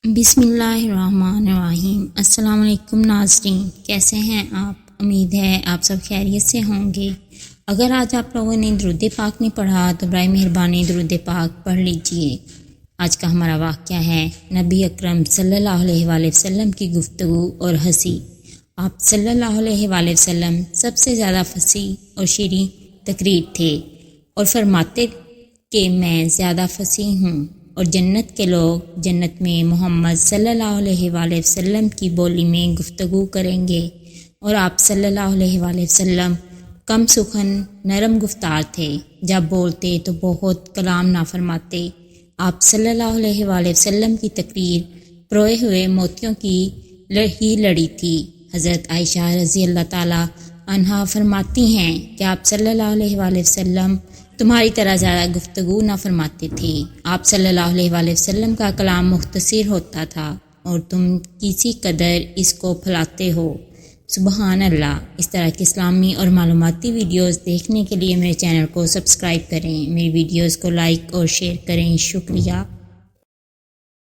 بسم اللہ الرحمن الرحیم۔ السلام علیکم ناظرین، کیسے ہیں آپ؟ امید ہے آپ سب خیریت سے ہوں گے۔ اگر آج آپ لوگوں نے درود پاک نہیں پڑھا تو برائے مہربانی درود پاک پڑھ لیجئے۔ آج کا ہمارا واقعہ ہے نبی اکرم صلی اللہ علیہ وآلہ وسلم کی گفتگو اور ہنسی۔ آپ صلی اللہ علیہ وآلہ وسلم سب سے زیادہ فصیح اور شیریں تقریر تھے اور فرماتے کہ میں زیادہ فصیح ہوں اور جنت کے لوگ جنت میں محمد صلی اللہ علیہ وآلہ وسلم کی بولی میں گفتگو کریں گے، اور آپ صلی اللہ علیہ وآلہ وسلم کم سخن نرم گفتار تھے، جب بولتے تو بہت کلام نہ فرماتے۔ آپ صلی اللہ علیہ وآلہ وسلم کی تقریر پروئے ہوئے موتیوں کی ہی لڑی تھی۔ حضرت عائشہ رضی اللہ تعالی عنہا فرماتی ہیں کہ آپ صلی اللہ علیہ وآلہ وسلم تمہاری طرح زیادہ گفتگو نہ فرماتے تھے۔ آپ صلی اللہ علیہ وآلہ وسلم کا کلام مختصر ہوتا تھا اور تم کسی قدر اس کو پھیلاتے ہو۔ سبحان اللہ۔ اس طرح کی اسلامی اور معلوماتی ویڈیوز دیکھنے کے لیے میرے چینل کو سبسکرائب کریں، میری ویڈیوز کو لائک اور شیئر کریں۔ شکریہ۔